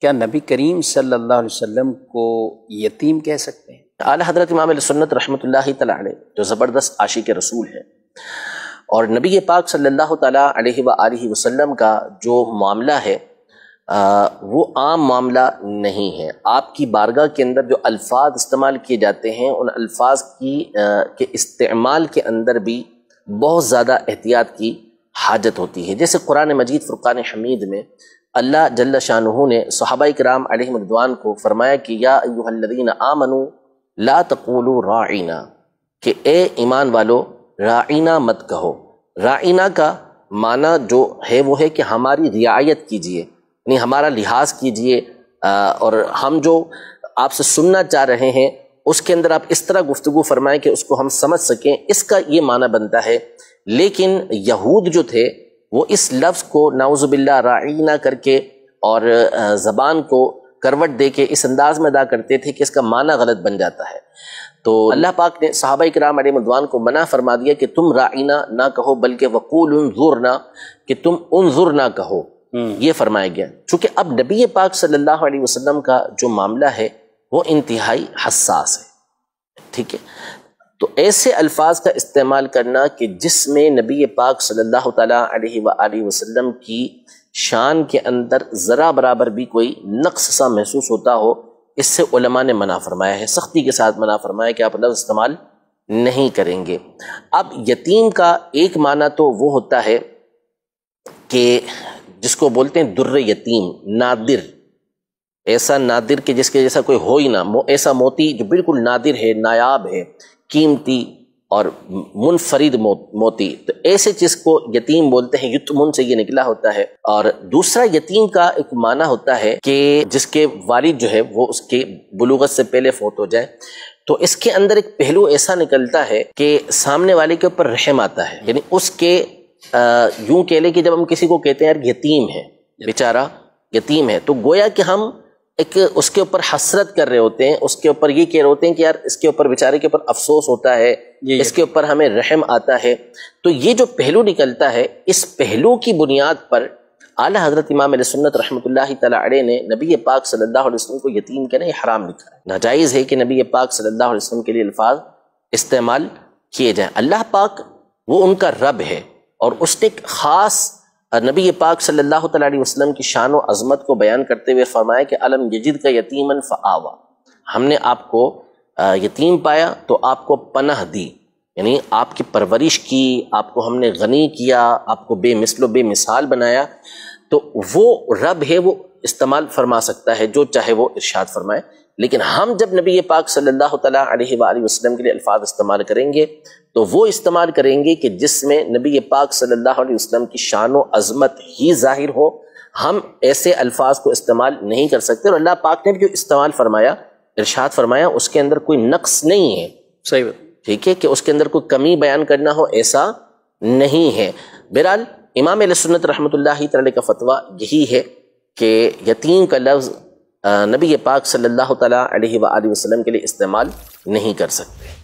کیا نبی کریم صلی اللہ علیہ وسلم کو یتیم کہہ سکتے ہیں؟ اعلیٰ حضرت امام علیہ سنت رحمۃ اللہ تعالیٰ علیہ جو زبردست عاشق رسول ہے، اور نبی پاک صلی اللہ تعالیٰ علیہ وآلہ وسلم کا جو معاملہ ہے وہ عام معاملہ نہیں ہے۔ آپ کی بارگاہ کے اندر جو الفاظ استعمال کیے جاتے ہیں ان الفاظ کے استعمال کے اندر بھی بہت زیادہ احتیاط کی حاجت ہوتی ہے۔ جیسے قرآن مجید فرقان حمید میں اللہ جل شانہ نے صحابہ کرام علیہم رضوان کو فرمایا کہ یا ایھا الذین آمنوا لا تقولوا راعینا، کہ اے ایمان والو راعینا مت کہو۔ راعینا کا معنی جو ہے وہ ہے کہ ہماری رعایت کیجئے، یعنی ہمارا لحاظ کیجئے، اور ہم جو آپ سے سننا چاہ رہے ہیں اس کے اندر آپ اس طرح گفتگو فرمائیں کہ اس کو ہم سمجھ سکیں، اس کا یہ معنی بنتا ہے۔ لیکن یہود جو تھے وہ اس لفظ کو نعوذ باللہ راعینا کر کے اور زبان کو کروٹ دے کے اس انداز میں ادا کرتے تھے کہ اس کا معنی غلط بن جاتا ہے۔ تو اللہ پاک نے صحابہ کرام علیہ رضوان کو منع فرما دیا کہ تم راعینا نہ کہو بلکہ وقولوا انظرنا، کہ تم انظرنا کہو، یہ فرمایا گیا۔ چونکہ اب نبی پاک صلی اللہ علیہ وسلم کا جو معاملہ ہے وہ انتہائی حساس ہے، ٹھیک ہے؟ تو ایسے الفاظ کا استعمال کرنا کہ جس میں نبی پاک صلی اللہ تعالیٰ علیہ وآلہ وسلم کی شان کے اندر ذرا برابر بھی کوئی نقص سا محسوس ہوتا ہو، اس سے علماء نے منع فرمایا ہے، سختی کے ساتھ منع فرمایا کہ آپ لفظ استعمال نہیں کریں گے۔ اب یتیم کا ایک معنی تو وہ ہوتا ہے کہ جس کو بولتے ہیں در یتیم، نادر، ایسا نادر کہ جس کے جیسا کوئی ہو ہی نہ، ایسا موتی جو بالکل نادر ہے، نایاب ہے، قیمتی اور منفرد موتی، تو ایسے چیز کو یتیم بولتے ہیں، یتمن سے یہ نکلا ہوتا ہے۔ اور دوسرا یتیم کا ایک معنی ہوتا ہے کہ جس کے والد جو ہے وہ اس کے بلوغت سے پہلے فوت ہو جائے، تو اس کے اندر ایک پہلو ایسا نکلتا ہے کہ سامنے والے کے اوپر رحم آتا ہے، یعنی اس کے یوں کہہ لیں کہ جب ہم کسی کو کہتے ہیں یار یتیم ہے، بیچارہ یتیم ہے، تو گویا کہ ہم ایک اس کے اوپر حسرت کر رہے ہوتے ہیں، اس کے اوپر یہ کہہ رہے ہوتے ہیں کہ یار اس کے اوپر بیچارے کے اوپر افسوس ہوتا ہے، اس کے اوپر ہمیں رحم آتا ہے۔ تو یہ جو پہلو نکلتا ہے، اس پہلو کی بنیاد پر اعلیٰ حضرت امام علیہ سنت رحمۃ اللہ تعالیٰ علیہ نے نبی پاک صلی اللہ علیہ وسلم کو یتیم کہنا یہ حرام لکھا ہے، ناجائز ہے کہ نبی پاک صلی اللہ علیہ وسلم کے لیے الفاظ استعمال کیے جائیں۔ اللہ پاک وہ ان کا رب ہے، اور اس نے ایک خاص نبی پاک صلی اللہ تعالیٰ علیہ وسلم کی شان و عظمت کو بیان کرتے ہوئے فرمایا کہ الم یجد کا یتیما فآوا، ہم نے آپ کو یتیم پایا تو آپ کو پناہ دی، یعنی آپ کی پرورش کی، آپ کو ہم نے غنی کیا، آپ کو بے مثل و بے مثال بنایا۔ تو وہ رب ہے، وہ استعمال فرما سکتا ہے جو چاہے وہ ارشاد فرمائے، لیکن ہم جب نبی پاک صلی اللہ تعالیٰ علیہ وآلہ وسلم کے لیے الفاظ استعمال کریں گے تو وہ استعمال کریں گے کہ جس میں نبی پاک صلی اللہ علیہ وسلم کی شان و عظمت ہی ظاہر ہو۔ ہم ایسے الفاظ کو استعمال نہیں کر سکتے، اور اللہ پاک نے بھی جو استعمال فرمایا، ارشاد فرمایا، اس کے اندر کوئی نقص نہیں ہے، صحیح بات، ٹھیک ہے، کہ اس کے اندر کوئی کمی بیان کرنا ہو، ایسا نہیں ہے۔ بہرحال امام علیہ سنت رحمۃ اللہ تعالی کا فتویٰ یہی ہے کہ یتیم کا لفظ نبی پاک صلی اللہ تعالیٰ علیہ وآلہ وسلم کے لیے استعمال نہیں کر سکتے۔